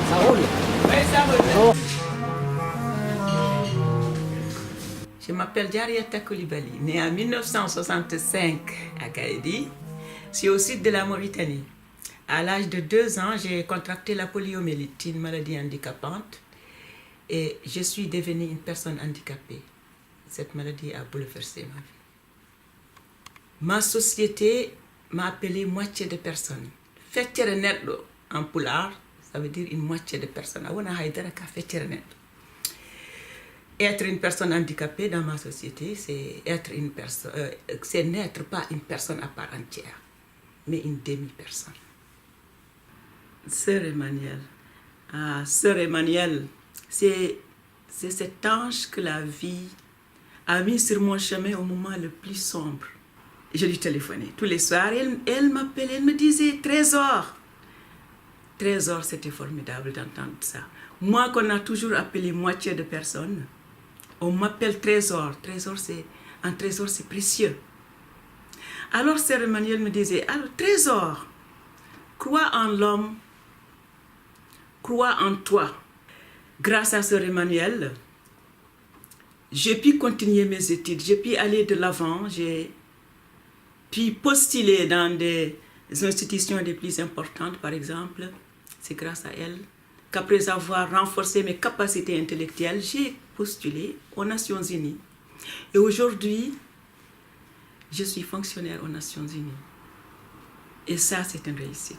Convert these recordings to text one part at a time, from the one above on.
Ça roule? Oui, ça roule. Je m'appelle Diariata Coulibaly, née en 1965 à Gaïdi. Je suis au sud de la Mauritanie. À l'âge de 2 ans, j'ai contracté la poliomyélite, une maladie handicapante, et je suis devenue une personne handicapée. Cette maladie a bouleversé ma vie. Ma société m'a appelé moitié de personnes. Feccere neɗɗo en pulaar, ça veut dire une moitié de personnes. Être une personne handicapée dans ma société, c'est être une personne, c'est n'être pas une personne à part entière, mais une demi-personne. Sœur Emmanuelle, Sœur Emmanuelle, c'est cet ange que la vie a mis sur mon chemin au moment le plus sombre. Je lui téléphonais tous les soirs, elle m'appelait, elle me disait Trésor. Trésor, c'était formidable d'entendre ça. Moi qu'on a toujours appelé moitié de personne, on m'appelle Trésor. Un trésor, c'est précieux. Alors Sœur Emmanuelle me disait, alors Trésor, crois en l'homme, crois en toi. Grâce à Sœur Emmanuelle, j'ai pu continuer mes études, j'ai pu aller de l'avant, j'ai pu postuler dans des institutions les plus importantes, par exemple. C'est grâce à elle qu'après avoir renforcé mes capacités intellectuelles, j'ai postulé aux Nations Unies. Et aujourd'hui, je suis fonctionnaire aux Nations Unies. Et ça, c'est une réussite.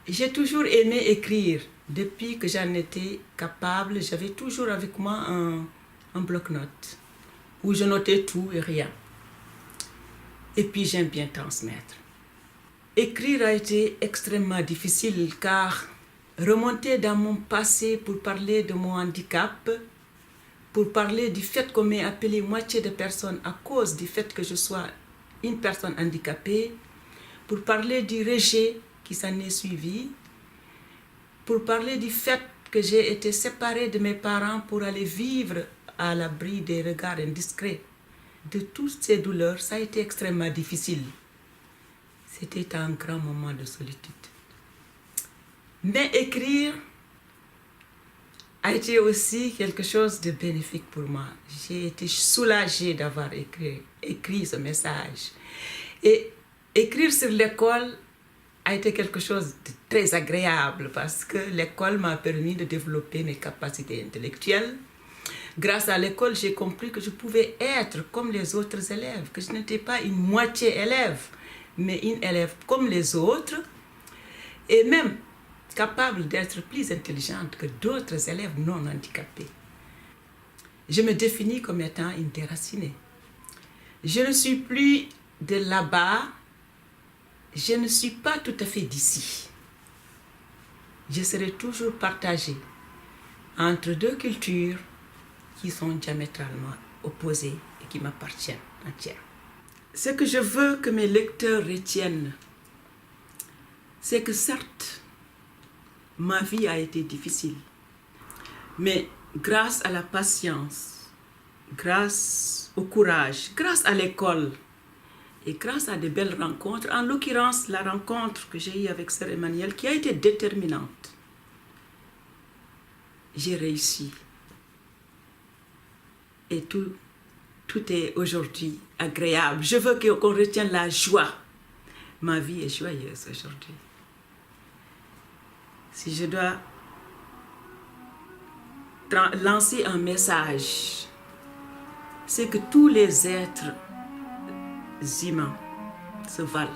J'ai toujours aimé écrire. Depuis que j'en étais capable, j'avais toujours avec moi un bloc-notes où je notais tout et rien. Et puis j'aime bien transmettre. Écrire a été extrêmement difficile car remonter dans mon passé pour parler de mon handicap, pour parler du fait qu'on m'ait appelé moitié de personnes à cause du fait que je sois une personne handicapée, pour parler du rejet qui s'en est suivi, pour parler du fait que j'ai été séparée de mes parents pour aller vivre à l'abri des regards indiscrets. De toutes ces douleurs, ça a été extrêmement difficile. C'était un grand moment de solitude. Mais écrire a été aussi quelque chose de bénéfique pour moi. J'ai été soulagée d'avoir écrit ce message. Et écrire sur l'école a été quelque chose de très agréable parce que l'école m'a permis de développer mes capacités intellectuelles. Grâce à l'école, j'ai compris que je pouvais être comme les autres élèves, que je n'étais pas une moitié élève, mais une élève comme les autres, et même capable d'être plus intelligente que d'autres élèves non handicapés. Je me définis comme étant une déracinée. Je ne suis plus de là-bas, je ne suis pas tout à fait d'ici. Je serai toujours partagée entre deux cultures qui sont diamétralement opposées et qui m'appartiennent entièrement. Ce que je veux que mes lecteurs retiennent, c'est que certes, ma vie a été difficile, mais grâce à la patience, grâce au courage, grâce à l'école et grâce à de belles rencontres, en l'occurrence la rencontre que j'ai eue avec Sœur Emmanuelle qui a été déterminante, j'ai réussi. Et tout est aujourd'hui agréable. Je veux qu'on retienne la joie. Ma vie est joyeuse aujourd'hui. Si je dois lancer un message, c'est que tous les êtres humains se valent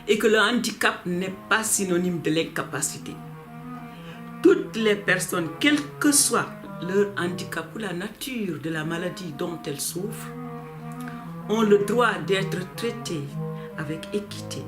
et que le handicap n'est pas synonyme de l'incapacité. Toutes les personnes, quel que soit leur handicap ou la nature de la maladie dont elles souffrent, ont le droit d'être traitées avec équité